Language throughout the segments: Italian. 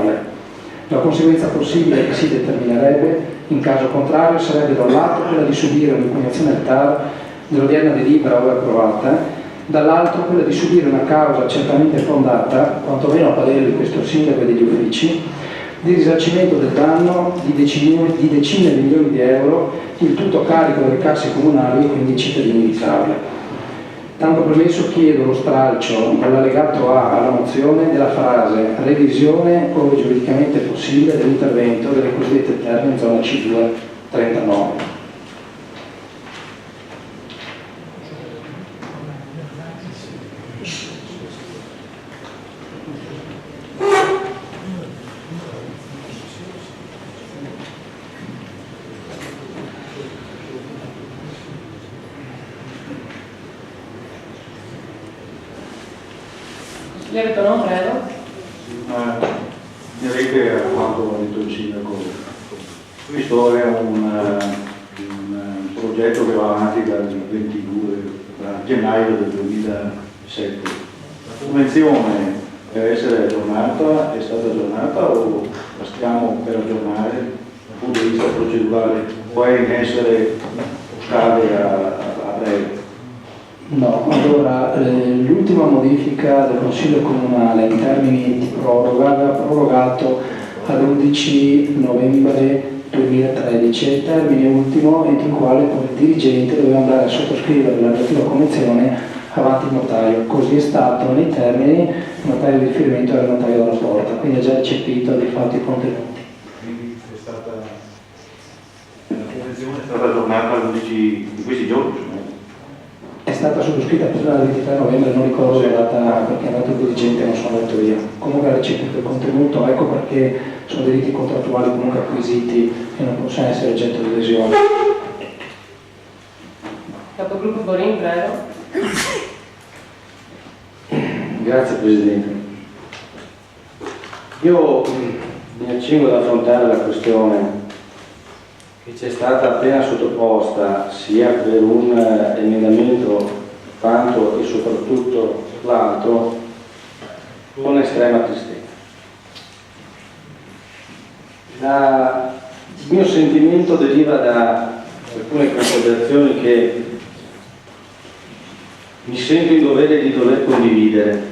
aule. La conseguenza possibile che si determinerebbe, in caso contrario, sarebbe da un lato quella di subire un'impugnazione al TAR dell'odierna delibera ora approvata, dall'altro quella di subire una causa certamente fondata, quantomeno a parere di questo sindaco e degli uffici, di risarcimento del danno di decine di milioni di euro, il tutto a carico delle casse comunali e quindi cittadini di Savia. Tanto premesso, chiedo lo stralcio dall'allegato A alla mozione della frase revisione ove giuridicamente possibile dell'intervento delle cosiddette terme in zona C2 39. No, prego. Direi che a quanto ha detto il sindaco, questo è un progetto che va avanti dal 22, da gennaio del 2007. La convenzione deve essere aggiornata, è stata aggiornata o la stiamo per aggiornare dal punto di vista procedurale o è in essere scade a breve? No, allora l'ultima modifica del Consiglio Comunale in termini di proroga aveva prorogato all'11 novembre 2013, il termine ultimo entro il quale poi il dirigente doveva andare a sottoscrivere la relativa convenzione avanti il notaio. Così è stato nei termini, il notaio di riferimento era il notaio della Porta, quindi ha già recepito di fatto i contenuti. Quindi la convenzione è stata aggiornata all'11 di questi giorni? È stata sottoscritta prima del 23 novembre, non ricordo la data perché è andato il dirigente e non sono andato io. Comunque ha recepito il contenuto, ecco perché sono diritti contrattuali comunque acquisiti e non possono essere oggetto di lesione. Capogruppo Borin, prego. Grazie Presidente. Io mi accingo ad affrontare la questione che ci è stata appena sottoposta sia per un emendamento quanto e soprattutto per l'altro con estrema tristezza. Il mio sentimento deriva da alcune considerazioni che mi sento in dovere di dover condividere.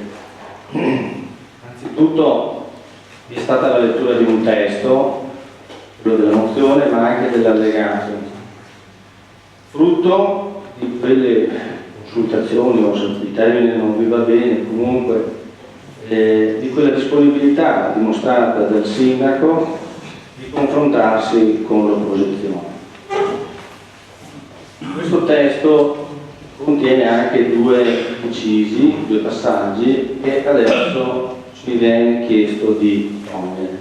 Anzitutto vi è stata la lettura di un testo, quello della mozione, ma anche dell'allegato, frutto di quelle consultazioni, o se il termine non vi va bene, comunque di quella disponibilità dimostrata dal sindaco di confrontarsi con l'opposizione. Questo testo contiene anche due incisi, due passaggi che adesso ci viene chiesto di togliere.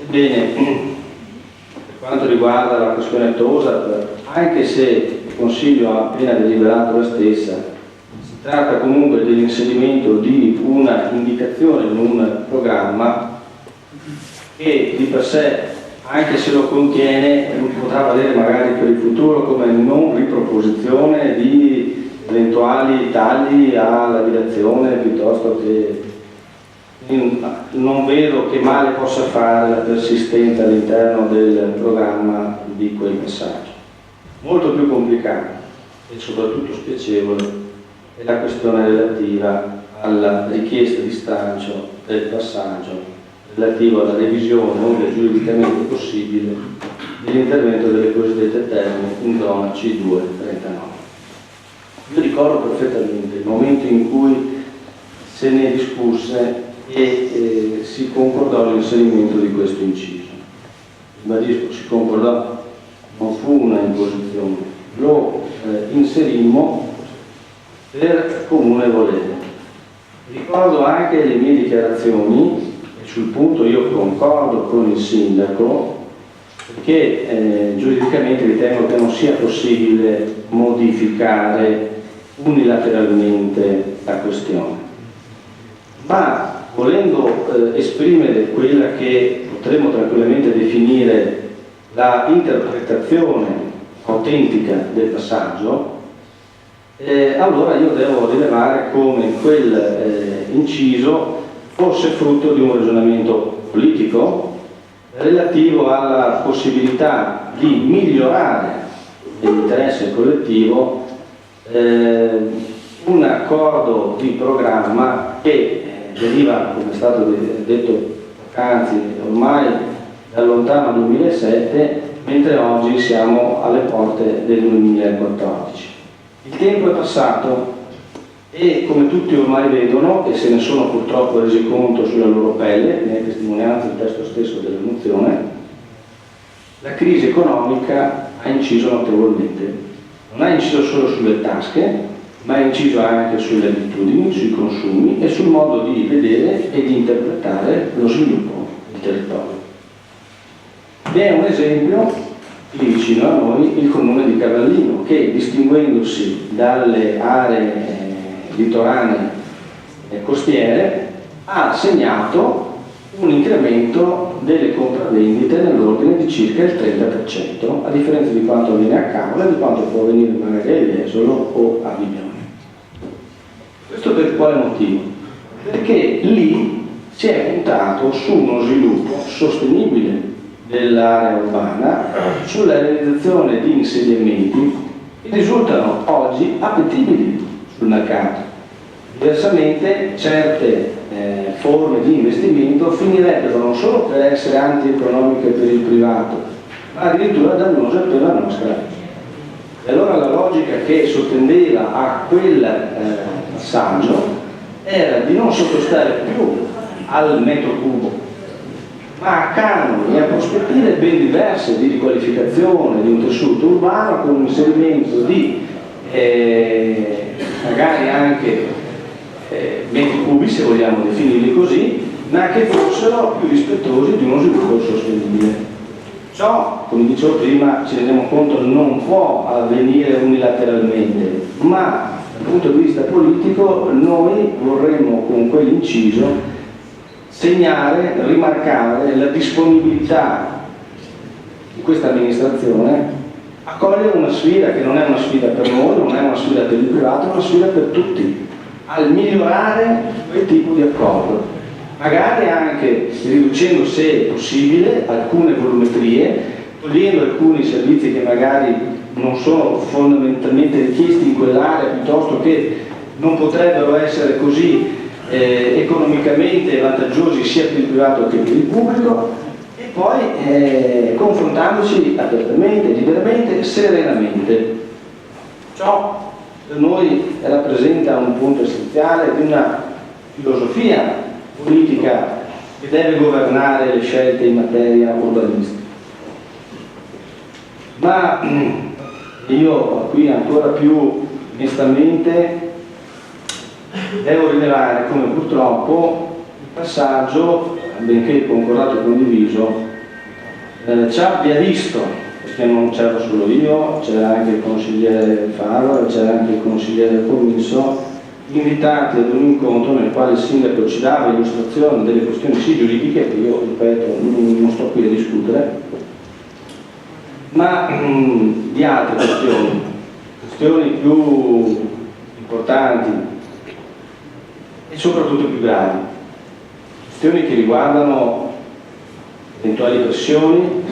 Ebbene, per quanto riguarda la questione TOSAP, anche se il Consiglio ha appena deliberato la stessa, si tratta comunque dell'inserimento di una indicazione in un programma che di per sé, anche se lo contiene, potrà valere magari per il futuro come non riproposizione di eventuali tagli alla direzione, piuttosto che non vedo che male possa fare la persistenza all'interno del programma di quel messaggio. Molto più complicato e soprattutto spiacevole è la questione relativa alla richiesta di stralcio del passaggio relativo alla revisione, ove giuridicamente possibile, dell'intervento delle cosiddette terme in zona C2 39. Io ricordo perfettamente il momento in cui se ne discusse e si concordò l'inserimento di questo inciso. Ribadisco, si concordò, non fu una imposizione, lo inserimmo per comune volere. Ricordo anche le mie dichiarazioni, e sul punto io concordo con il sindaco, perché giuridicamente ritengo che non sia possibile modificare unilateralmente la questione. Ma volendo esprimere quella che potremmo tranquillamente definire la interpretazione autentica del passaggio, allora io devo rilevare come quel inciso fosse frutto di un ragionamento politico relativo alla possibilità di migliorare nell'interesse collettivo un accordo di programma che deriva, come è stato detto poc'anzi, ormai dal lontano 2007, mentre oggi siamo alle porte del 2014. Il tempo è passato e, come tutti ormai vedono e se ne sono purtroppo resi conto sulla loro pelle, ne è testimonianza il testo stesso della mozione, la crisi economica ha inciso notevolmente. Non ha inciso solo sulle tasche, ma ha inciso anche sulle abitudini, sui consumi e sul modo di vedere e di interpretare lo sviluppo del territorio. Ne è un esempio, lì vicino a noi, il comune di Cavallino, che distinguendosi dalle aree litoranee e costiere ha segnato un incremento delle compravendite nell'ordine di circa il 30%, a differenza di quanto avviene a Cavola e di quanto può avvenire magari a Jesolo o a Vignone. Questo per quale motivo? Perché lì si è puntato su uno sviluppo sostenibile dell'area urbana, sulla realizzazione di insediamenti che risultano oggi appetibili sul mercato. Diversamente certe forme di investimento finirebbero non solo per essere antieconomiche per il privato, ma addirittura dannose per la nostra. E allora la logica che sottendeva a quel passaggio era di non sottostare più al metro cubo, ma a canoni e a prospettive ben diverse di riqualificazione di un tessuto urbano con un inserimento di magari anche metri cubi, se vogliamo definirli così, ma che fossero più rispettosi di uno sviluppo sostenibile. Ciò, come dicevo prima, ci rendiamo conto, non può avvenire unilateralmente, ma dal punto di vista politico noi vorremmo con quell'inciso segnare, rimarcare la disponibilità di questa amministrazione a cogliere una sfida che non è una sfida per noi, non è una sfida per il privato, è una sfida per tutti, al migliorare quel tipo di accordo, magari anche riducendo, se è possibile, alcune volumetrie, togliendo alcuni servizi che magari non sono fondamentalmente richiesti in quell'area, piuttosto che non potrebbero essere così economicamente vantaggiosi sia per il privato che per il pubblico, e poi confrontandoci apertamente, liberamente, serenamente. Ciò per noi rappresenta un punto essenziale di una filosofia politica che deve governare le scelte in materia urbanistica. Ma io qui ancora più onestamente devo rilevare come purtroppo il passaggio, benché concordato e condiviso, ci abbia visto, perché non c'ero solo io, c'era anche il consigliere Faro, c'era anche il consigliere Commisso, invitati ad un incontro nel quale il sindaco ci dava illustrazione delle questioni sì giuridiche, che io ripeto non sto qui a discutere, ma di altre questioni più importanti e soprattutto più gravi, questioni che riguardano eventuali pressioni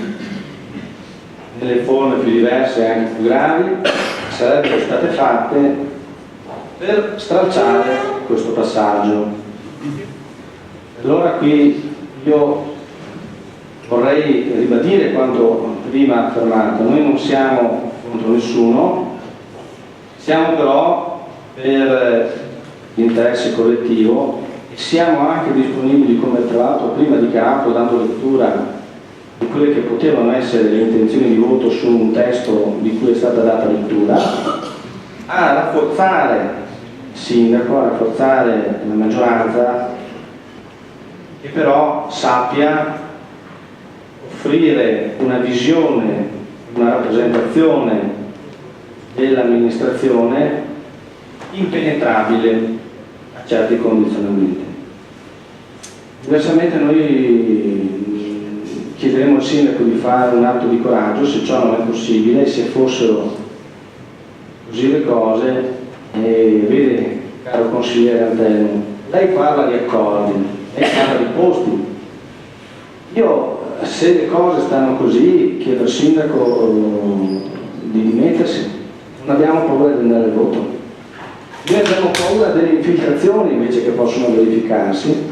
nelle forme più diverse e anche più gravi, sarebbero state fatte per stralciare questo passaggio. Allora qui io vorrei ribadire quanto prima affermato: noi non siamo contro nessuno, siamo però per l'interesse collettivo e siamo anche disponibili, come tra l'altro prima di capo, dando lettura di quelle che potevano essere le intenzioni di voto su un testo di cui è stata data lettura, a rafforzare il sindaco, a rafforzare la maggioranza, che però sappia offrire una visione, una rappresentazione dell'amministrazione impenetrabile a certi condizionamenti. Diversamente noi chiederemo al sindaco di fare un atto di coraggio, se ciò non è possibile, se fossero così le cose. Vede, caro consigliere Antelmo, lei parla di accordi, lei parla di posti. Io, se le cose stanno così, chiedo al sindaco di dimettersi. Non abbiamo paura di andare al voto. Noi abbiamo paura delle infiltrazioni invece che possono verificarsi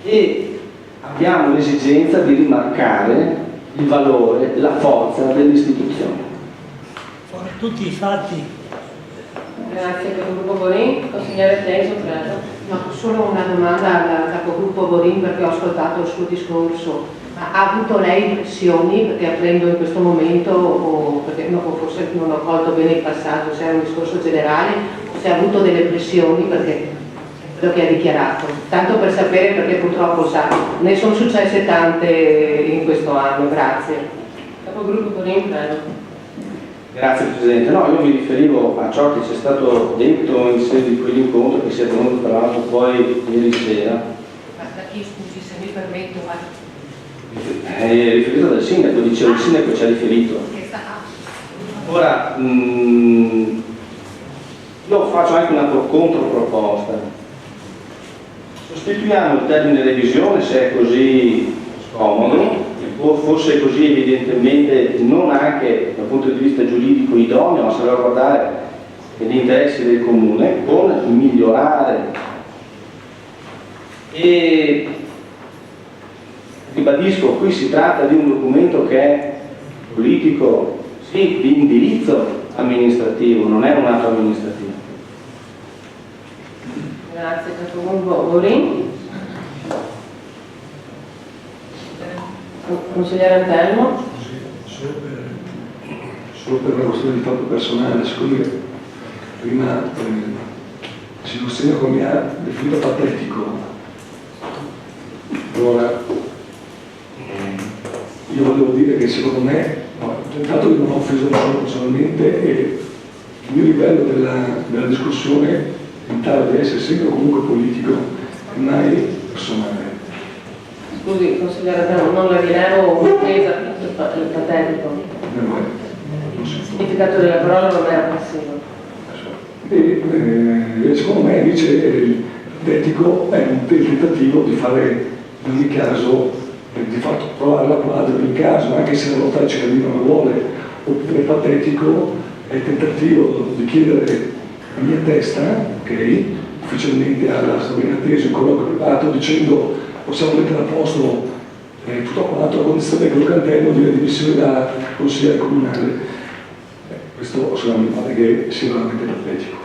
e abbiamo l'esigenza di rimarcare il valore, la forza dell'istituzione. Tutti i fatti. Grazie, capogruppo Borin. Consigliere Teso, prego. No, solo una domanda al capogruppo Borin perché ho ascoltato il suo discorso. Ma ha avuto lei pressioni, perché apprendo in questo momento, o perché o forse non ho colto bene il passaggio, se è un discorso generale, o se ha avuto delle pressioni perché quello che ha dichiarato. Tanto per sapere, perché purtroppo sa, ne sono successe tante in questo anno. Grazie. Capogruppo Borin, prego. Grazie Presidente. No, io mi riferivo a ciò che c'è stato detto in sede di quell'incontro che si è tenuto tra l'altro poi ieri sera. Ma da chi, scusi, se mi permetto, È riferito dal sindaco, dicevo, il sindaco ci ha riferito. Ora, io faccio anche una controproposta. Sostituiamo il termine revisione, se è così scomodo, o fosse così evidentemente non anche dal punto di vista giuridico idoneo a salvaguardare gli interessi del comune, con migliorare. E ribadisco, qui si tratta di un documento che è politico, sì, di indirizzo amministrativo, non è un atto amministrativo. Grazie, capogruppo Borin. Consigliere Antelmo. Solo per una questione di fatto personale, siccome prima il signor sindaco mi ha definito patetico, allora io volevo dire che secondo me, intanto io non ho offeso nessuno personalmente e il mio livello della discussione tentava di essere sempre comunque politico e mai personale. Scusi, consigliere Antelmo, non la rilevo un'offesa, il patetico. Il significato della parola non era passivo. E secondo me invece il patetico è un tentativo di fare in ogni caso, di fatto provare la quadra in ogni caso, anche se la volontà del cittadino non vuole, oppure patetico è il tentativo di chiedere la mia testa, ok, ufficialmente alla Sabrina Tesi, un colloquio privato, dicendo possiamo mettere a posto tutto quanto a condizione che lo cantello di dimissione da consigliere comunale. Questo mi pare che sia veramente patetico.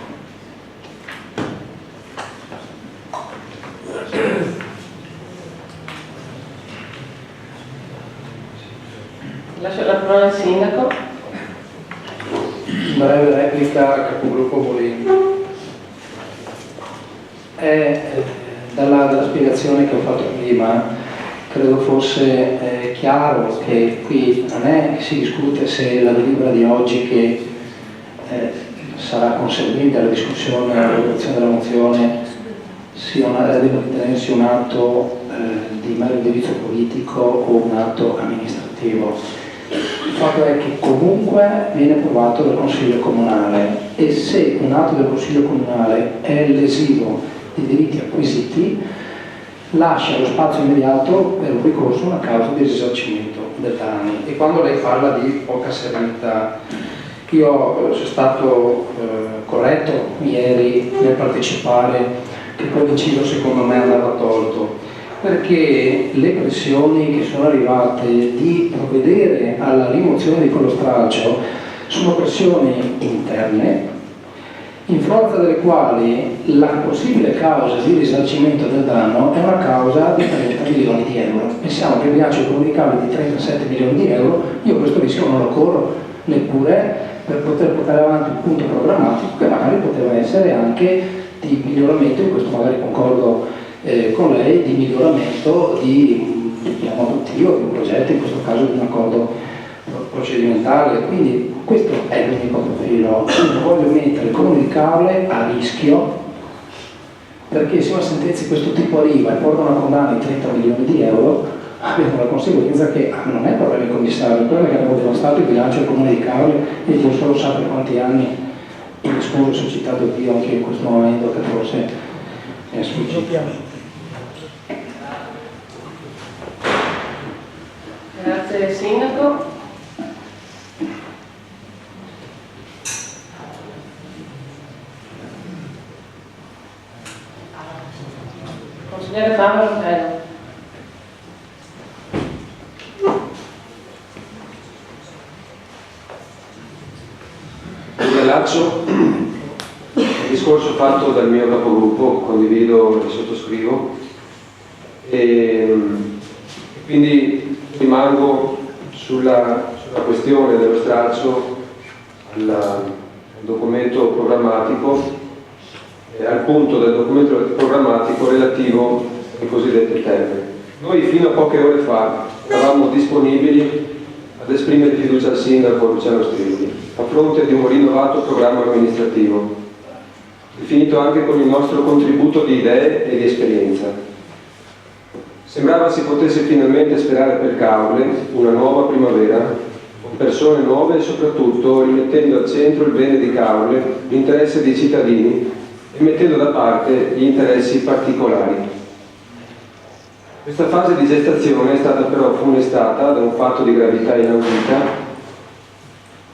Lascio la parola al sindaco. Breve replica al capogruppo Borin. Dalla spiegazione che ho fatto prima, credo fosse chiaro che qui non è che si discute se la delibera di oggi, che sarà conseguente alla discussione e alla votazione della mozione, deve ritenersi un atto di mero indirizzo politico o un atto amministrativo. Il fatto è che comunque viene approvato dal Consiglio Comunale e se un atto del Consiglio Comunale è lesivo di diritti acquisiti, lascia lo spazio immediato per un ricorso a una causa di risarcimento del danno. E quando lei parla di poca serenità, io sono stato corretto ieri nel partecipare, che poi l'inciso secondo me andava tolto, perché le pressioni che sono arrivate di provvedere alla rimozione di quello stralcio sono pressioni interne, in forza delle quali la possibile causa di risarcimento del danno è una causa di 30 milioni di euro. Pensiamo che il bilancio comunicabile di 37 milioni di euro, io questo rischio non lo corro neppure per poter portare avanti un punto programmatico che magari poteva essere anche di miglioramento, in questo magari concordo con lei, di miglioramento di un piano adottivo, di un progetto, in questo caso di un accordo procedimentale. Quindi questo è l'unico profilo. Io non voglio mettere il comune di Caorle a rischio, perché se una sentenza di questo tipo arriva e porta una condanna di 30 milioni di euro, abbiamo la conseguenza che non è problema del commissario, il problema è che abbiamo devastato il bilancio del comune di Caorle e Dio solo sa per quanti anni. E mi scuso se ho citato Dio anche in questo momento, che forse è sfuggito. Grazie Sindaco. Consigliere Fabio, prego. Mi riallaccio al discorso fatto dal mio capogruppo, condivido e sottoscrivo, e quindi rimango sulla questione dello stralcio al documento programmatico, al punto del documento programmatico relativo alle cosiddette terme. Noi fino a poche ore fa eravamo disponibili ad esprimere fiducia al sindaco Luciano Strilli a fronte di un rinnovato programma amministrativo, definito anche con il nostro contributo di idee e di esperienza. Sembrava si potesse finalmente sperare per Caorle una nuova primavera, con persone nuove e soprattutto rimettendo al centro il bene di Caorle, l'interesse dei cittadini e mettendo da parte gli interessi particolari. Questa fase di gestazione è stata però funestata da un fatto di gravità inaudita.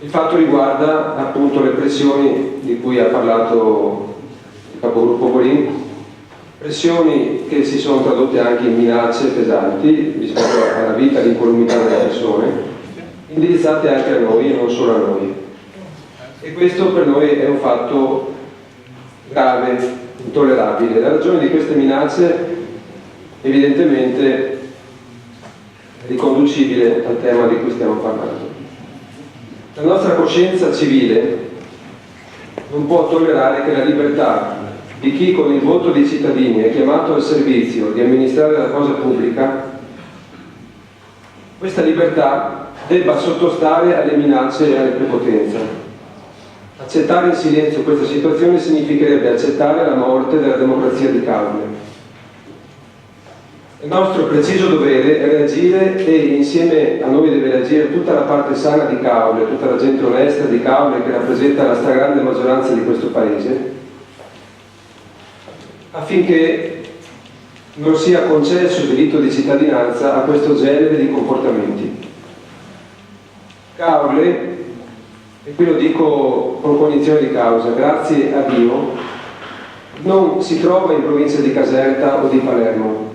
Il fatto riguarda appunto le pressioni di cui ha parlato il capogruppo Bolin, pressioni che si sono tradotte anche in minacce pesanti rispetto alla vita e all'incolumità delle persone, indirizzate anche a noi e non solo a noi. E questo per noi è un fatto grave, intollerabile. La ragione di queste minacce evidentemente è riconducibile al tema di cui stiamo parlando. La nostra coscienza civile non può tollerare che la libertà di chi con il voto dei cittadini è chiamato al servizio di amministrare la cosa pubblica, questa libertà debba sottostare alle minacce e alle prepotenze. Accettare in silenzio questa situazione significherebbe accettare la morte della democrazia di Caorle. Il nostro preciso dovere è reagire e insieme a noi deve reagire tutta la parte sana di Caorle, tutta la gente onesta di Caorle che rappresenta la stragrande maggioranza di questo Paese, affinché non sia concesso il diritto di cittadinanza a questo genere di comportamenti. Caorle, e qui lo dico con cognizione di causa, grazie a Dio, non si trova in provincia di Caserta o di Palermo.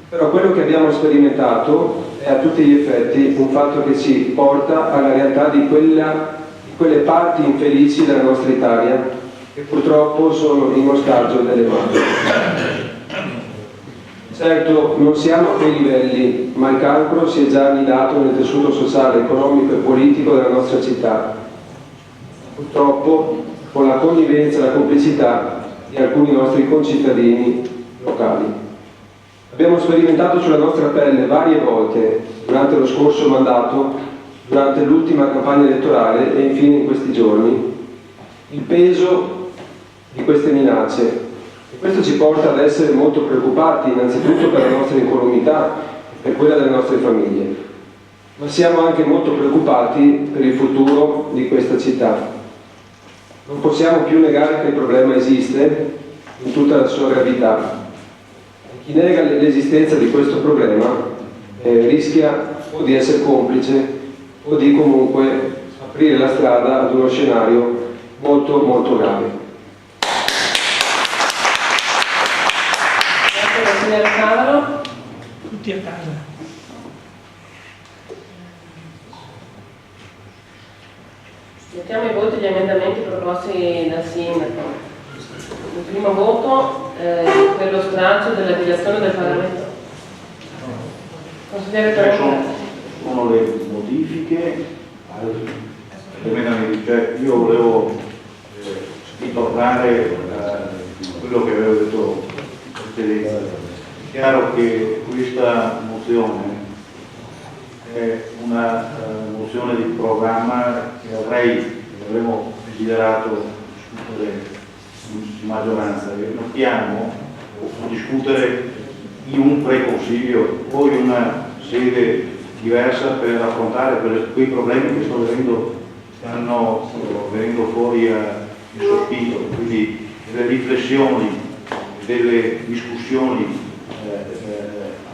Però quello che abbiamo sperimentato è a tutti gli effetti un fatto che ci porta alla realtà di quelle parti infelici della nostra Italia che purtroppo sono in ostaggio delle mafie. Certo, non siamo a quei livelli, ma il cancro si è già annidato nel tessuto sociale, economico e politico della nostra città. Purtroppo con la connivenza e la complicità di alcuni nostri concittadini locali. Abbiamo sperimentato sulla nostra pelle varie volte, durante lo scorso mandato, durante l'ultima campagna elettorale e infine in questi giorni, il peso di queste minacce. E questo ci porta ad essere molto preoccupati, innanzitutto per la nostra incolumità e per quella delle nostre famiglie. Ma siamo anche molto preoccupati per il futuro di questa città. Non possiamo più negare che il problema esiste in tutta la sua gravità. Chi nega l'esistenza di questo problema rischia o di essere complice o di comunque aprire la strada ad uno scenario molto molto grave. Grazie consigliere Cavalo. Tutti a casa. Mettiamo in voto gli emendamenti proposti dal sindaco. Il primo voto per lo stralcio della dilazione del pagamento. Consigliere Cavalo. Sono le modifiche agli emendamenti, cioè io volevo ritornare a quello che avevo detto in precedenza. È chiaro che questa mozione è una mozione di programma che avremmo desiderato discutere in maggioranza, che dobbiamo discutere in un preconsiglio o in una sede diversa per affrontare quei problemi che stanno venendo fuori al soffitto, quindi delle riflessioni, delle discussioni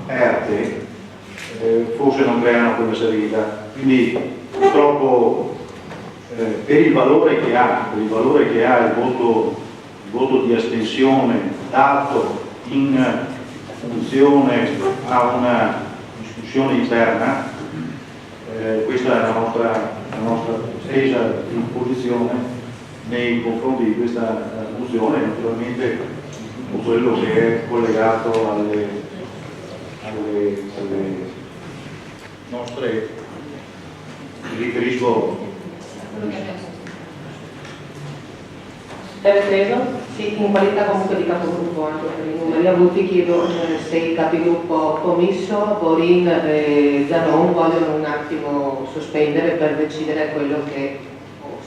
aperte forse non creano quella serenità. Quindi purtroppo per il valore che ha il voto di astensione dato in funzione a una discussione interna, questa è la nostra stesa posizione nei confronti di questa mozione, naturalmente con quello che è collegato alle nostre, mi riferisco. È preso? Sì, in qualità comunque di capogruppo anche per i numeri avuti chiedo se i capigruppo Commisso, Borin e Zanon vogliono un attimo sospendere per decidere quello che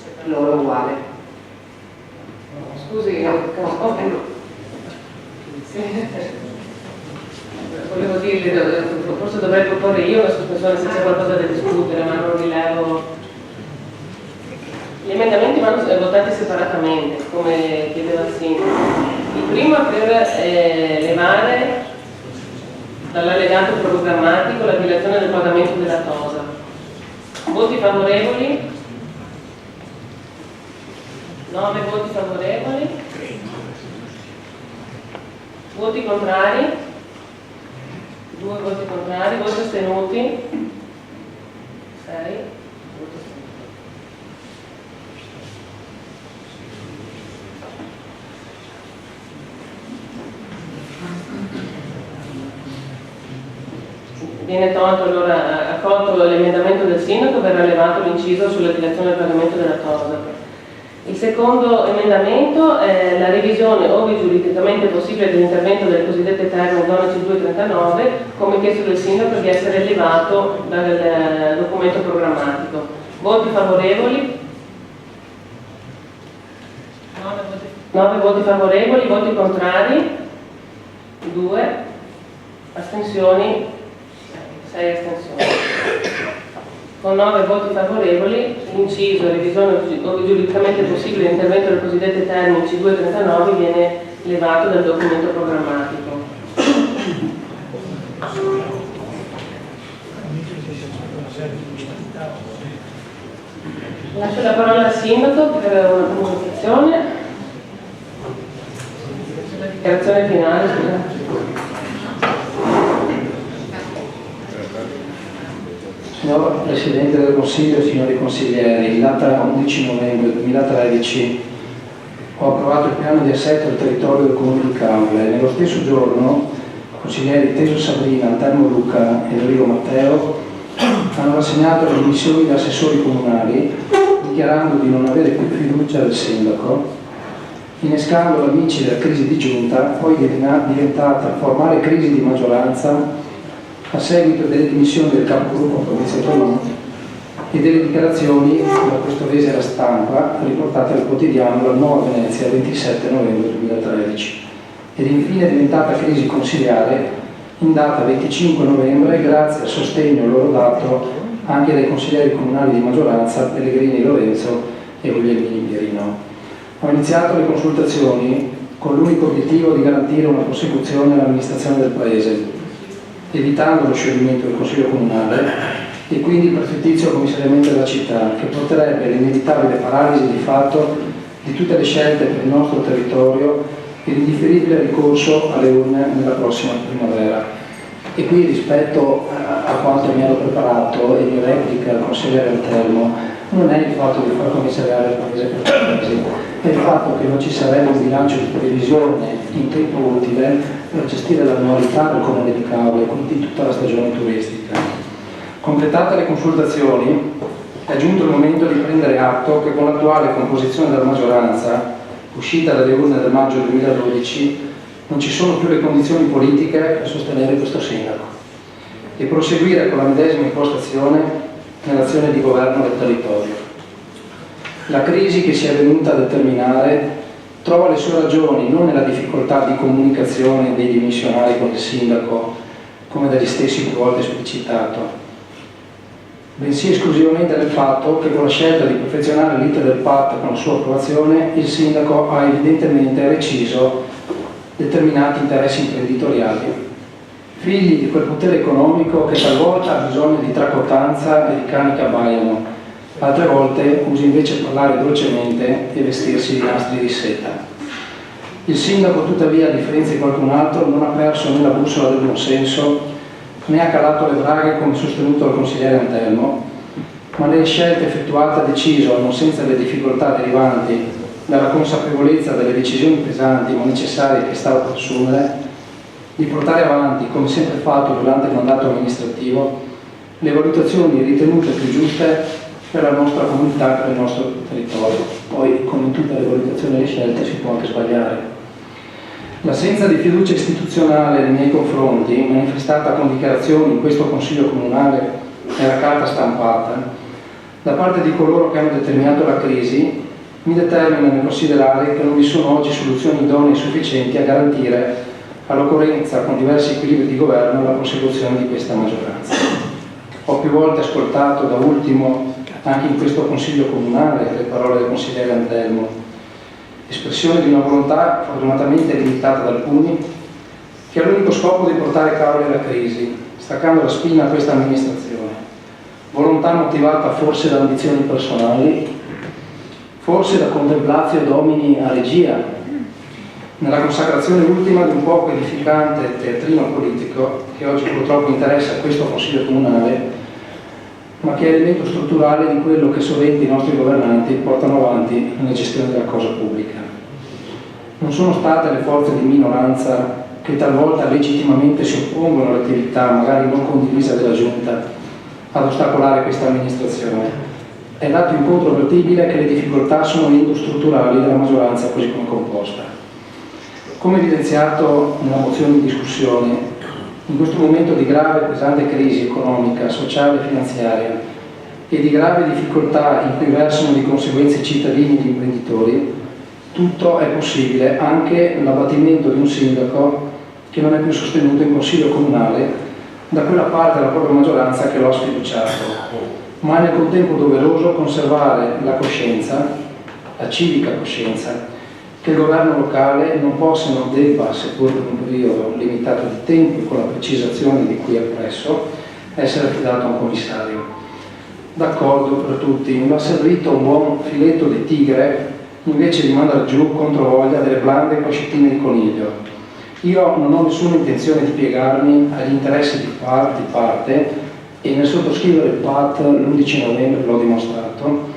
se per loro è uguale. Scusi, volevo dirle, forse dovrei proporre io la sospensione se c'è qualcosa da discutere, ma non rilevo. Gli emendamenti vanno votati separatamente, come chiedeva il sindaco. Il primo è per levare dall'allegato programmatico la dilazione del pagamento della TOSA. Voti favorevoli? 9 voti favorevoli. Voti contrari? 2 voti contrari. Voti astenuti? 6. Viene tolto allora, accolto l'emendamento del sindaco, verrà levato l'inciso sulla dilazione del pagamento della TOSA. Il secondo emendamento è la revisione, ove giuridicamente possibile, dell'intervento delle cosiddette terme zone C239, come chiesto del sindaco di essere levato dal documento programmatico. Voti favorevoli? 9 voti favorevoli, voti contrari? 2, astensioni? 6 astensioni. Con 9 voti favorevoli, l'inciso revisione ove giuridicamente possibile l'intervento delle cosiddette termini C239 viene levato dal documento programmatico. Lascio la parola al sindaco per una comunicazione. La dichiarazione finale, scusate. Signor Presidente del Consiglio, signori consiglieri, in data 11 novembre 2013 ho approvato il piano di assetto del territorio del Comune di Caule. Nello stesso giorno i consiglieri Teso Sabrina, Antelmo Luca e Enrico Matteo hanno rassegnato le dimissioni da assessori comunali, dichiarando di non avere più fiducia del sindaco, innescando la micida crisi di giunta, poi diventata formale crisi di maggioranza a seguito delle dimissioni del capogruppo Fabrizio Tolon e delle dichiarazioni da questo rese alla stampa riportate al quotidiano La Nuova Venezia il 27 novembre 2013 ed infine è diventata crisi consiliare in data 25 novembre grazie al sostegno loro dato anche dai consiglieri comunali di maggioranza Pellegrini Lorenzo e Guglielmini Pierino. Ho iniziato le consultazioni con l'unico obiettivo di garantire una prosecuzione all'amministrazione del Paese, evitando lo scioglimento del Consiglio Comunale e quindi il prefittizio commissariamento della città, che porterebbe all'inevitabile paralisi di fatto di tutte le scelte per il nostro territorio e l'indifferibile ricorso alle urne nella prossima primavera. E qui rispetto a quanto mi ero preparato e di replica al consigliere Antelmo, non è il fatto di far commissariare il Paese per paesi, è il fatto che non ci sarebbe un bilancio di previsione in tempo utile per gestire l'annualità del Comune di Caule e quindi tutta la stagione turistica. Completate le consultazioni, è giunto il momento di prendere atto che con l'attuale composizione della maggioranza, uscita dalle urne del maggio 2012, non ci sono più le condizioni politiche per sostenere questo sindaco e proseguire con la medesima impostazione nell'azione di governo del territorio. La crisi che si è venuta a determinare trova le sue ragioni non nella difficoltà di comunicazione dei dimissionari con il sindaco, come dagli stessi più volte esplicitato, bensì esclusivamente nel fatto che con la scelta di perfezionare l'iter del PAT con la sua approvazione, il sindaco ha evidentemente reciso determinati interessi imprenditoriali, figli di quel potere economico che talvolta ha bisogno di tracottanza e di cani che abbaiano, altre volte usa invece parlare dolcemente e vestirsi di nastri di seta. Il sindaco, tuttavia, a differenza di qualcun altro, non ha perso né la bussola del buonsenso, né ha calato le braghe come sostenuto dal consigliere Antelmo, ma nelle scelte effettuate ha deciso, non senza le difficoltà derivanti dalla consapevolezza delle decisioni pesanti ma necessarie che stava per assumere, di portare avanti, come sempre fatto durante il mandato amministrativo, le valutazioni ritenute più giuste per la nostra comunità e per il nostro territorio. Poi, come in tutte le valutazioni e le scelte, si può anche sbagliare. L'assenza di fiducia istituzionale nei miei confronti, manifestata con dichiarazioni in questo Consiglio Comunale e la carta stampata, da parte di coloro che hanno determinato la crisi, mi determina nel considerare che non vi sono oggi soluzioni idonee e sufficienti a garantire all'occorrenza, con diversi equilibri di governo, la prosecuzione di questa maggioranza. Ho più volte ascoltato, da ultimo anche in questo Consiglio Comunale, le parole del consigliere Antelmo, espressione di una volontà fortunatamente limitata da alcuni, che ha l'unico scopo di portare cavolo alla crisi, staccando la spina a questa amministrazione. Volontà motivata forse da ambizioni personali, forse da contemplatio domini a regia, nella consacrazione ultima di un poco edificante teatrino politico che oggi purtroppo interessa questo Consiglio Comunale, ma che è elemento strutturale di quello che sovente i nostri governanti portano avanti nella gestione della cosa pubblica. Non sono state le forze di minoranza che talvolta legittimamente si oppongono all'attività, magari non condivisa, della Giunta ad ostacolare questa amministrazione. È dato incontrovertibile che le difficoltà sono endostrutturali della maggioranza così come composta. Come evidenziato nella mozione in discussione, in questo momento di grave e pesante crisi economica, sociale e finanziaria e di grave difficoltà in cui versano di conseguenze i cittadini e gli imprenditori, tutto è possibile, anche l'abbattimento di un sindaco che non è più sostenuto in Consiglio Comunale da quella parte della propria maggioranza che lo ha sfiduciato, ma è nel contempo doveroso conservare la coscienza, la civica coscienza, che il governo locale non possa e non debba, seppur per un periodo limitato di tempo e con la precisazione di cui appresso, essere affidato a un commissario. D'accordo per tutti, mi va servito un buon filetto di tigre invece di mandare giù controvoglia delle blande coscettine di coniglio. Io non ho nessuna intenzione di piegarmi agli interessi di parte e nel sottoscrivere il PAT l'11 novembre l'ho dimostrato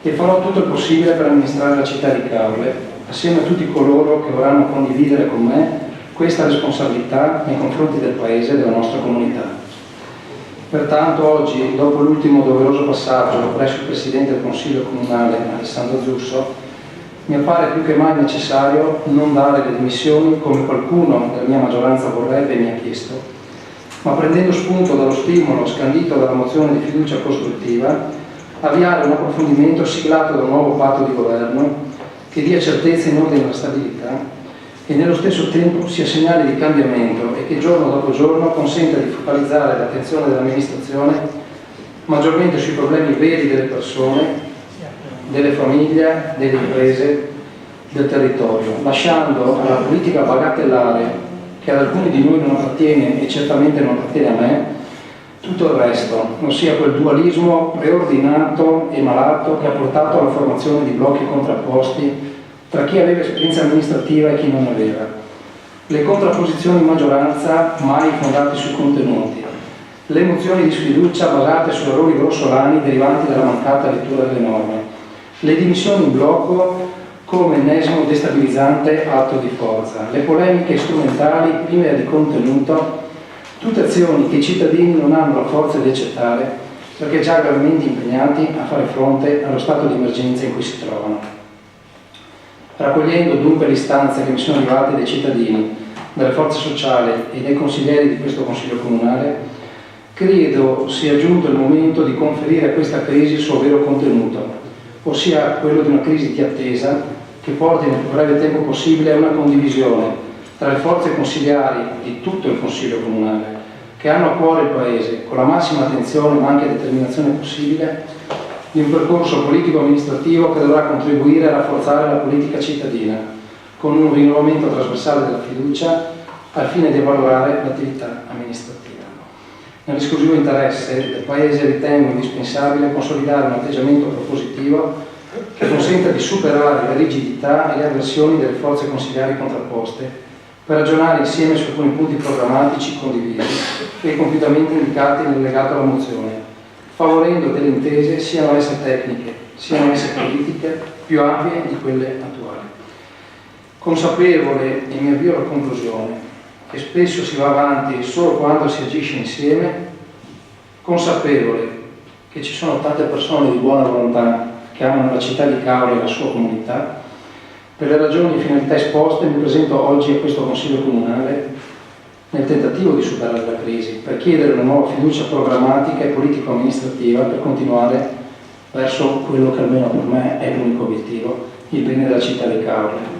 e farò tutto il possibile per amministrare la città di Caorle assieme a tutti coloro che vorranno condividere con me questa responsabilità nei confronti del Paese e della nostra comunità. Pertanto oggi, dopo l'ultimo doveroso passaggio presso il Presidente del Consiglio Comunale, Alessandro Giusso, mi appare più che mai necessario non dare le dimissioni come qualcuno della mia maggioranza vorrebbe e mi ha chiesto, ma prendendo spunto dallo stimolo scandito dalla mozione di fiducia costruttiva, avviare un approfondimento siglato da un nuovo patto di governo che dia certezza in ordine alla stabilità e nello stesso tempo sia segnale di cambiamento e che giorno dopo giorno consenta di focalizzare l'attenzione dell'amministrazione maggiormente sui problemi veri delle persone, delle famiglie, delle imprese, del territorio, lasciando alla politica bagatellare, che ad alcuni di noi non appartiene e certamente non appartiene a me, tutto il resto, ossia quel dualismo preordinato e malato che ha portato alla formazione di blocchi contrapposti tra chi aveva esperienza amministrativa e chi non aveva. Le contrapposizioni in maggioranza mai fondate sui contenuti, le mozioni di sfiducia basate su errori grossolani derivanti dalla mancata lettura delle norme, le dimissioni in blocco come ennesimo destabilizzante atto di forza, le polemiche strumentali prive di contenuto, tutte azioni che i cittadini non hanno la forza di accettare perché già gravemente impegnati a fare fronte allo stato di emergenza in cui si trovano. Raccogliendo dunque le istanze che mi sono arrivate dai cittadini, dalle forze sociali e dai consiglieri di questo Consiglio Comunale, credo sia giunto il momento di conferire a questa crisi il suo vero contenuto, ossia quello di una crisi di attesa che porti nel più breve tempo possibile a una condivisione tra le forze consigliari di tutto il Consiglio Comunale, che hanno a cuore il Paese, con la massima attenzione ma anche determinazione possibile, di un percorso politico-amministrativo che dovrà contribuire a rafforzare la politica cittadina, con un rinnovamento trasversale della fiducia, al fine di valorare l'attività amministrativa. Nell'esclusivo interesse del Paese ritengo indispensabile consolidare un atteggiamento propositivo che consenta di superare le rigidità e le avversioni delle forze consiliari contrapposte per ragionare insieme su alcuni punti programmatici condivisi e compiutamente indicati nell'allegato alla mozione, favorendo delle intese, siano esse tecniche, siano esse politiche, più ampie di quelle attuali. Consapevole, e mi avvio alla conclusione, che spesso si va avanti solo quando si agisce insieme, consapevole che ci sono tante persone di buona volontà che amano la città di Caorle e la sua comunità, per le ragioni e finalità esposte mi presento oggi a questo Consiglio Comunale nel tentativo di superare la crisi, per chiedere una nuova fiducia programmatica e politico-amministrativa per continuare verso quello che almeno per me è l'unico obiettivo, il bene della città di Caorle.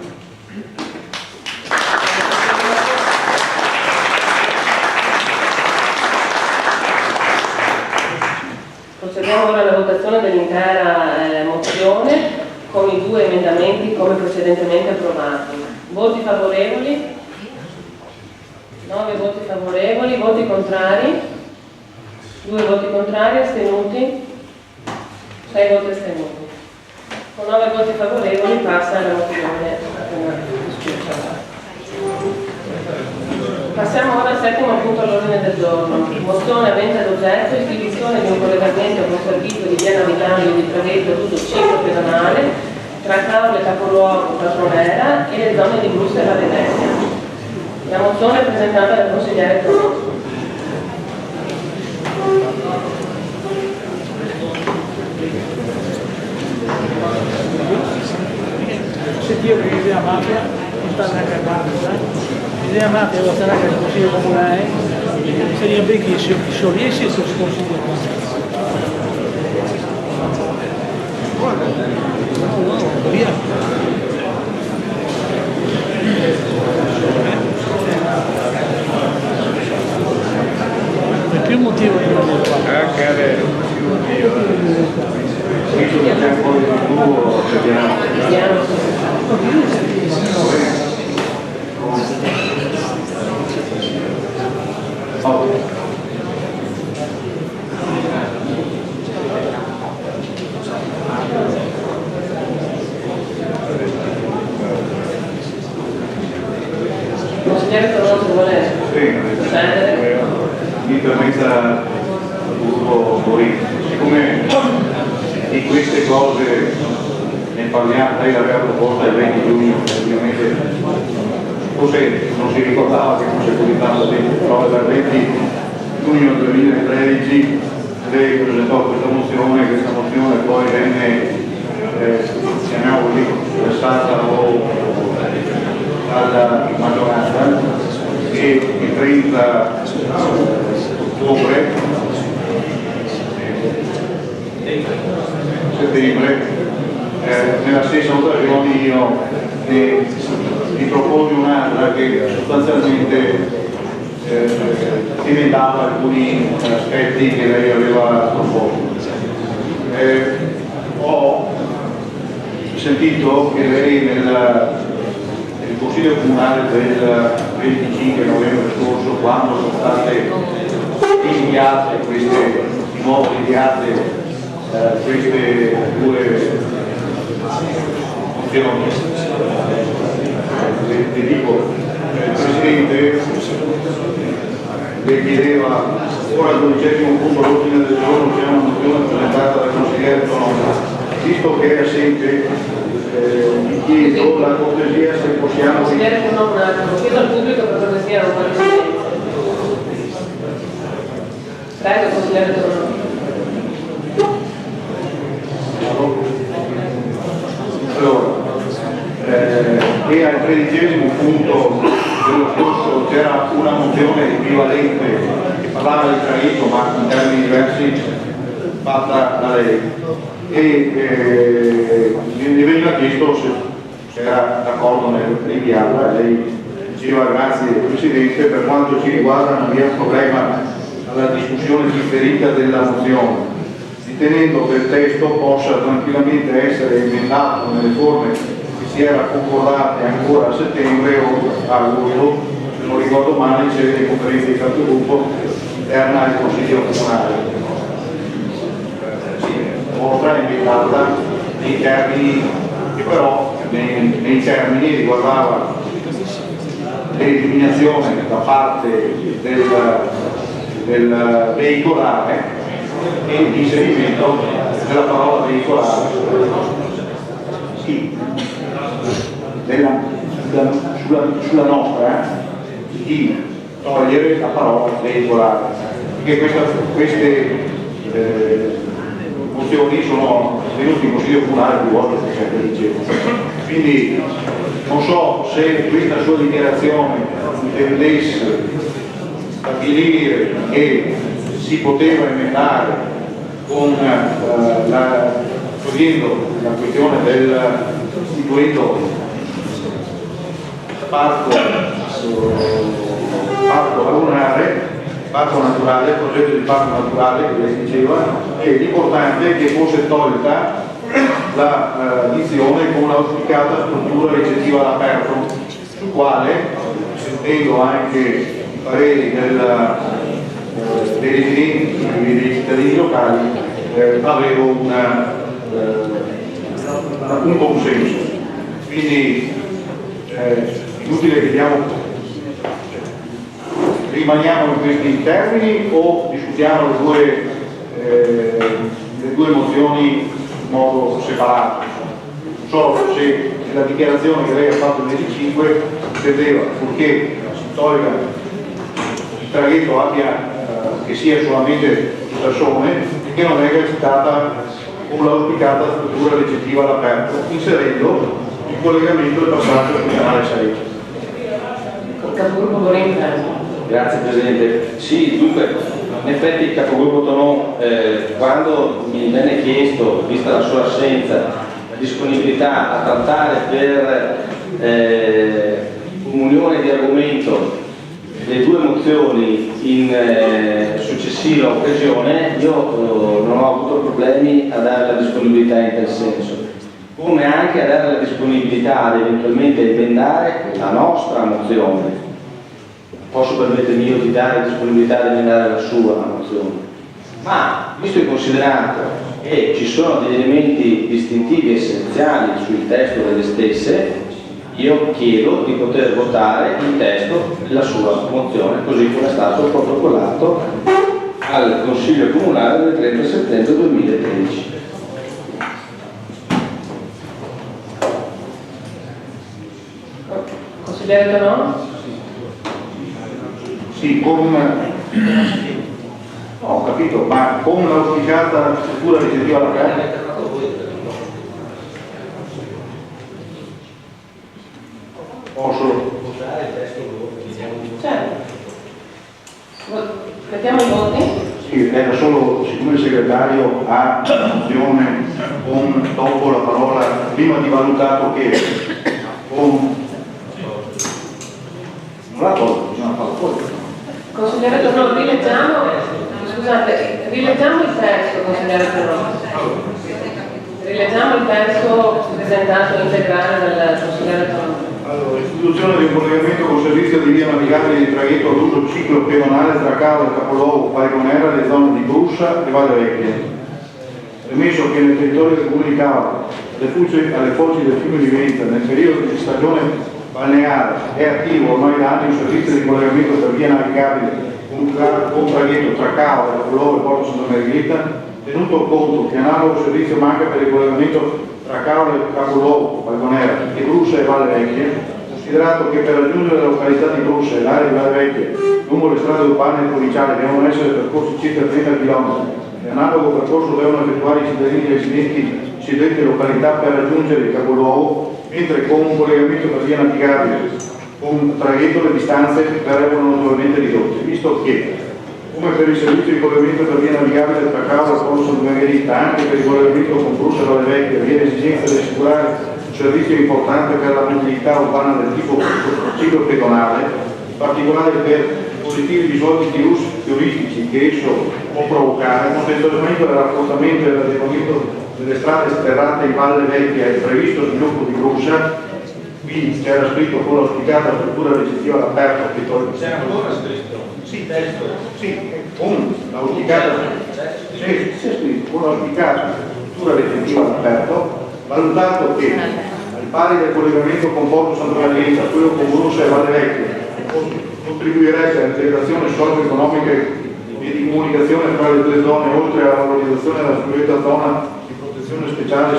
Procediamo ora alla votazione dell'intera mozione con i 2 emendamenti come precedentemente approvati. Voti favorevoli? 9 voti favorevoli, voti contrari? 2 voti contrari, astenuti? 6 voti astenuti. Con 9 voti favorevoli passa la mozione discussa. Passiamo ora al 7° punto all'ordine del giorno. Mozione avente ad oggetto istituzione di un collegamento con servizio di via Navigando di traghetto tutto ciclo pedonale tra Caorle capoluogo Patronera e le zone di Bruxelles e la Venezia. La mozione è presentata dal consigliere Tronco. Sentivo che l'idea mafia non sta neanche a guardare, l'idea mafia lo sarà che il Consiglio Comunale sarebbe ben che si riesce e si consiglia. Via. Per più motivo che non Anche è vero, più motivo. Visto che c'è un po' di futuro, vediamo. Consigliere Tronco vuole Sì, mi permetta il gruppo Borini. Siccome di queste cose ne parliamo, lei l'aveva proposta il 20 giugno, ovviamente forse non si ricordava che fosse così tanto tempo, però dal 20 giugno 2013 lei presentò questa mozione poi venne, chiamiamo così, passata dalla maggioranza e il 30 ottobre settembre nella stessa occasione io mi proposi un'altra che sostanzialmente emendava alcuni aspetti che lei aveva proposto. Ho sentito che lei nel Consiglio Comunale del 25 novembre scorso, quando sono state inviate queste queste 2 mozioni, le dico, il Presidente le chiedeva, ora al 12° punto all'ordine del giorno c'è una mozione presentata dal consigliere Tronco, visto che è assente mi chiedo la cortesia se possiamo... Consigliere Tronco, un attimo, chiedo al pubblico per cortesia un po' di silenzio. Prego, consigliere Tronco. Allora, e al 13° punto dello scorso c'era una mozione equivalente che parlava di traghetto ma in termini diversi fatta da lei e mi veniva chiesto se era d'accordo nel rinviarla e lei diceva grazie Presidente, per quanto ci riguarda non vi è un problema alla discussione differita della mozione, ritenendo che il testo possa tranquillamente essere emendato nelle forme che si era concordate ancora a settembre o a agosto, se non ricordo male, in sede di conferenza di capogruppo interna al Consiglio Comunale. Oltre invitata nei termini che però nei termini riguardava l'eliminazione da parte del veicolare e l'inserimento della parola veicolare sulla nostra di togliere la parola veicolare, perché queste mozioni sono venute in Consiglio Comunale più volte, come dicevo. Quindi non so se questa sua dichiarazione intendesse stabilire che si poteva emendare con togliendo la questione del istituendo parco lagunare, parco naturale, progetto di parco naturale che lei diceva, e l'importante è che fosse tolta la dizione con l'auspicata struttura ricettiva all'aperto, sul quale, sentendo anche i pareri dei residenti e dei cittadini locali, avevo un consenso. Quindi inutile che rimaniamo in questi termini o discutiamo le due mozioni in modo separato. Non so se la dichiarazione che lei ha fatto nel 25 intendeva, purché si tolga il traghetto che sia solamente su persone e che non venga citata con l'auspicata struttura ricettiva all'aperto, inserendo il collegamento del passaggio del canale 6. Capogruppo Borinda. Grazie Presidente. Sì, dunque, in effetti il capogruppo Tonò, quando mi venne chiesto, vista la sua assenza, la disponibilità a trattare per comunione di argomento le due mozioni in successiva occasione, io non ho avuto problemi a dare la disponibilità in tal senso, come anche a dare la disponibilità ad eventualmente emendare la nostra mozione. Posso permettermi io di dare disponibilità ad emendare la sua mozione, ma visto e considerato che ci sono degli elementi distintivi essenziali sul testo delle stesse, io chiedo di poter votare il testo della sua mozione così come è stato protocollato al Consiglio Comunale del 30 settembre 2013. Consigliere Tonò? Sì, ho capito, ma con l'auspicata struttura ricettiva all'aperto? Posso? Certo. Mettiamo i voti? Sì, era solo, siccome il segretario ha mozione con dopo la parola, prima di valutato che con non la tolgo, bisogna farlo fuori. Consigliere Tonò, rileggiamo il testo, consigliere Tonò. Rileggiamo il testo presentato integrale dal consigliere Tonò. Allora, istituzione di un collegamento con servizio di via navigabile di traghetto ad uso ciclo pedonale tra Cavo e Capoluogo Falconera e le zone di Bruscia e Valle Vecchia. Premesso che nel territorio del comune di Cavo, alle foci del fiume di Venta, nel periodo di stagione balneare è attivo ormai da anni un servizio di collegamento per via navigabile con traghetto tra Cavo e Capoluogo e Porto Santa Margherita, tenuto conto che analogo servizio manca per il collegamento tra Cavo e Capoluogo, Falconera e Bruscia e Valle Vecchia, considerato che per raggiungere la località di Bruscia e l'area di Valle Vecchia lungo le strade urbane e provinciali devono essere percorsi circa 30 km e analogo percorso devono effettuare i cittadini residenti in suddette località per raggiungere il capoluogo, mentre con un collegamento per via navigabile con un traghetto le distanze verrebbero notevolmente ridotte, visto che come per il servizio di collegamento per via navigabile tra Cavo e Porto Santa Margherita, anche per il collegamento con Bruscia e Valle Vecchia vi è l'esigenza di assicurare un servizio importante per la mobilità urbana del tipo ciclo pedonale, in particolare per i positivi risvolti turistici che esso può provocare, contestualmente al rafforzamento e all'adeguamento delle strade sterrate in Valle Vecchia e previsto sviluppo di Bruscia, Qui c'era scritto con l'auspicata struttura ricettiva all'aperto, che toglie. C'è ancora scritto? Sì, testo. Sì, con l'auspicata. Sì, c'è scritto con l'auspicata struttura ricettiva all'aperto, valutato che al pari del collegamento con Porto Santa Margherita, quello con Bruscia e Valle Vecchia, contribuirebbe all'integrazione socio-economica e di comunicazione tra le due zone, oltre alla valorizzazione della suddetta zona di protezione speciale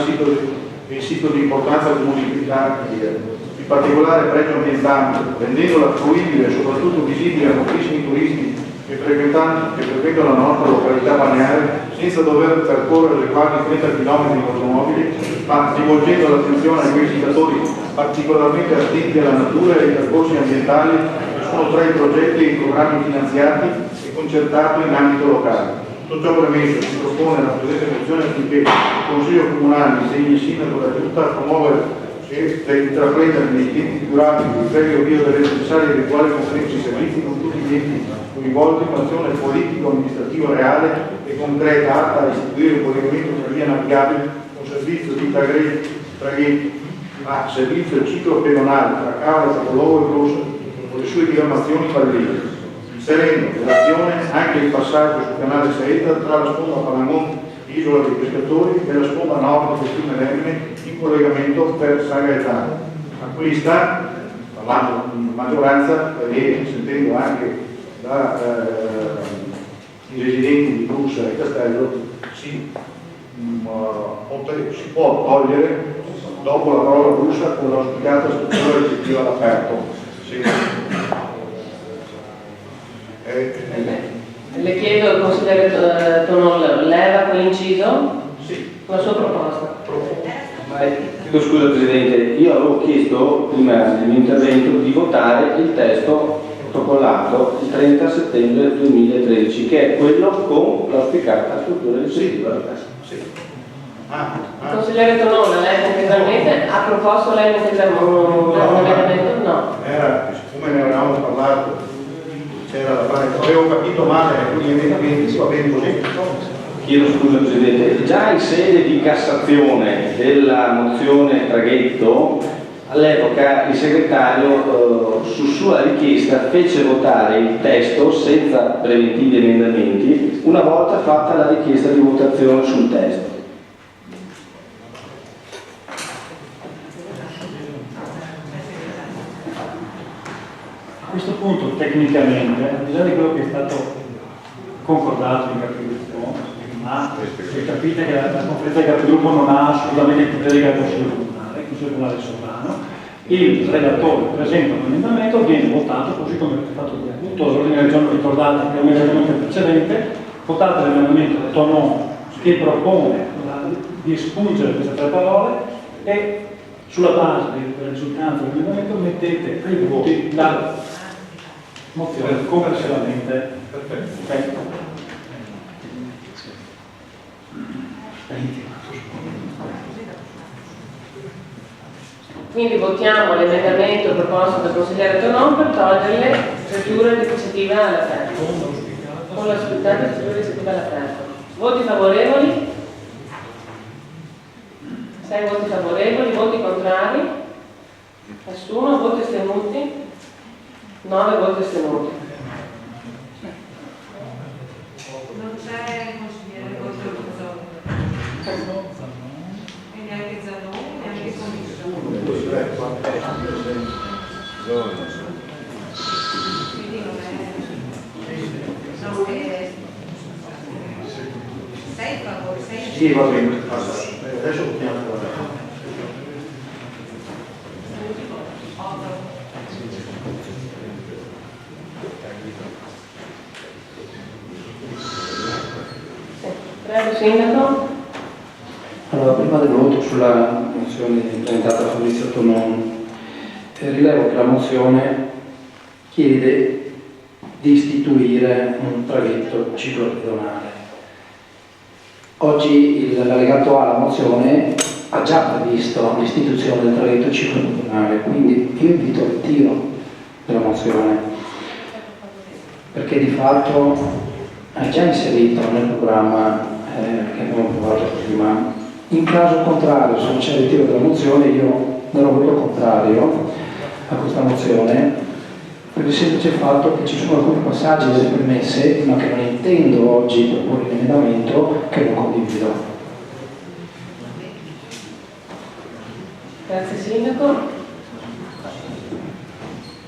e sito di importanza comunitaria di particolare pregio ambientale, rendendola fruibile e soprattutto visibile a moltissimi turisti che frequentano la nostra località balneare senza dover percorrere le quasi 30 km in automobili, ma rivolgendo l'attenzione a quei visitatori particolarmente attenti alla natura e ai percorsi ambientali che sono tra i progetti e i programmi finanziati e concertati in ambito locale. Tutto ciò premesso, si propone la presente mozione affinché il Consiglio Comunale insegni il Sindaco la Giunta a promuovere e da intraprendere nei tempi più rapidi il previo avvio delle necessarie eventuali conferenze di servizi con tutti gli enti coinvolti in un'azione politico-amministrativa reale e concreta atta a istituire un collegamento tra via navigabile con servizio di traghetti a servizio ciclo pedonale tra Cava, Capoluogo e Bruscia con le sue diramazioni balneari, inserendo nell'azione anche il passaggio sul canale Saetta tra la sponda Palamon, Isola dei Pescatori, e la sponda nord del fiume Lemine in collegamento per San Gaetano. A questa, parlando in maggioranza e sentendo anche i residenti di Bruscia e Castello, si può togliere dopo la parola Bruscia con l'auspicata struttura ricettiva all'aperto. Le chiedo al consigliere Tonol, leva quell'inciso? Sì. La sua proposta. Chiedo scusa Presidente, io avevo chiesto prima nel mio intervento di votare il testo protocollato il 30 settembre 2013, che è quello con l'auspicata struttura ricettiva all'aperto. Sì. Il consigliere Tonol, lei concretamente ha proposto lei un emendamento? No. Era, siccome ne avevamo parlato, c'era da fare, avevo capito male, quindi va bene così. Chiedo scusa Presidente, già in sede di Cassazione della mozione Traghetto, all'epoca il segretario su sua richiesta fece votare il testo senza preventivi emendamenti una volta fatta la richiesta di votazione sul testo. A questo punto, tecnicamente, al di là di quello che è stato concordato in capigruppo, ma capite che la conferenza di capigruppo non ha assolutamente il potere che ha il Consiglio Comunale Sovrano, il relatore presenta un emendamento, viene votato, così come è stato tutto l'ordine del giorno ricordato che è un emendamento precedente, votate l'emendamento Tonon che propone di espungere queste tre parole e sulla base delle risultanze dell'emendamento mettete ai voti la mozione complessivamente. Perfetto. Quindi votiamo l'emendamento proposto dal consigliere Tonon per togliere le strutture ricettive all'aperto. Con la struttura ricettiva all'aperto. Voti favorevoli? 6 voti favorevoli, voti contrari? Nessuno, voti astenuti? 9 voti astenuti. Non c'è il consigliere Gozzone e neanche Zanoni, neanche Commissione. Quindi non è... sei favori, sei... Sì, va bene. Adesso votiamo. Prego, Sindaco. Allora, prima del voto sulla mozione presentata da Fabrizio Tonon, rilevo che la mozione chiede di istituire un traghetto ciclopedonale. Oggi l'allegato A alla mozione ha già previsto l'istituzione del traghetto ciclopedonale, quindi io invito al ritiro della mozione, perché di fatto è già inserito nel programma che abbiamo approvato prima. In caso contrario, se non c'è il ritiro della mozione, io darò voto contrario a questa mozione per il semplice fatto che ci sono alcuni passaggi delle premesse, ma che non intendo oggi proporre in emendamento, che non condivido. Grazie Sindaco.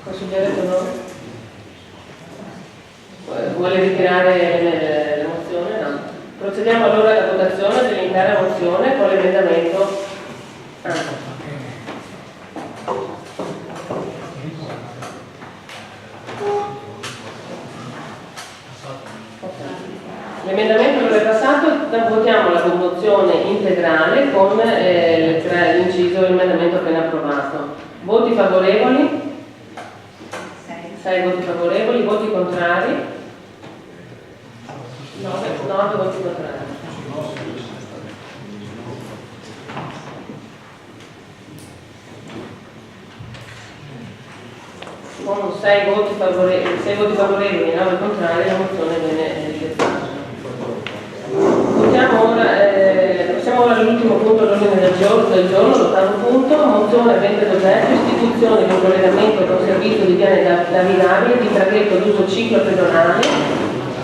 Consigliere Tonò? Vuole ritirare la mozione? No. Procediamo allora alla votazione dell'intera mozione con l'emendamento. L'emendamento non è passato, votiamo la mozione integrale con l'inciso emendamento appena approvato. Voti favorevoli? 6 voti favorevoli, voti contrari? 9 voti contrari. Con 6 voti favorevoli e 9 contrari la mozione viene rigettata. Passiamo ora all'ultimo punto dell'ordine del giorno, l'ottavo punto, mozione avente ad oggetto istituzione di un collegamento con servizio di viale navigabile di traghetto d'uso ciclo pedonale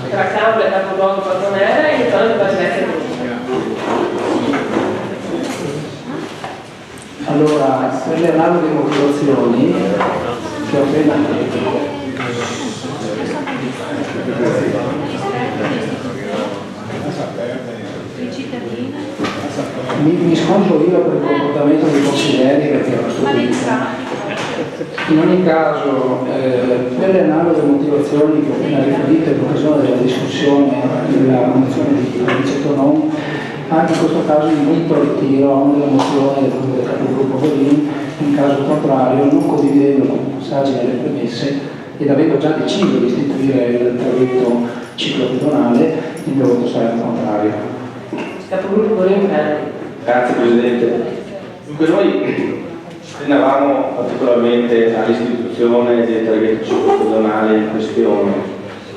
tra Cavola e capoluogo Falconera e le zone di Basilica. Allora, per le analoghe motivazioni che ho appena mi scontro io per il comportamento dei consiglieri perché è una stupidità. In ogni caso, per le analoghe motivazioni che ho appena riferito in occasione della discussione della mozione di Alice Tonon, anche in questo caso invito al ritiro della mozione del capogruppo Godin, in caso contrario, non condividendo alcuni passaggi nelle premesse ed avendo già deciso di istituire il traghetto ciclopedonale, il mio voto sarà contrario. Capogruppo Godin. Grazie Presidente. Dunque noi tenevamo particolarmente all'istituzione del traghetto ciclopedonale in questione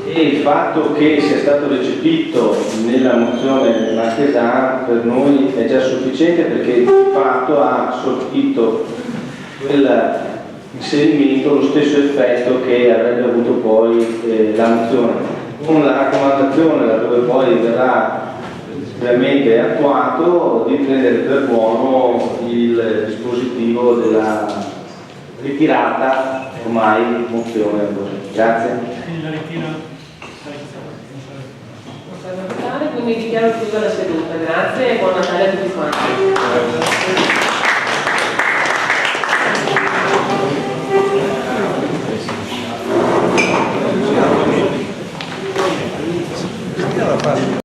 e il fatto che sia stato recepito nella mozione Marchesan per noi è già sufficiente perché di fatto ha sortito quell'inserimento lo stesso effetto che avrebbe avuto poi la mozione, con la raccomandazione laddove poi verrà veramente attuato di prendere per buono il dispositivo della ritirata ormai mozione. Grazie. Quindi dichiaro chiusa la seduta. Grazie e buon Natale a tutti quanti.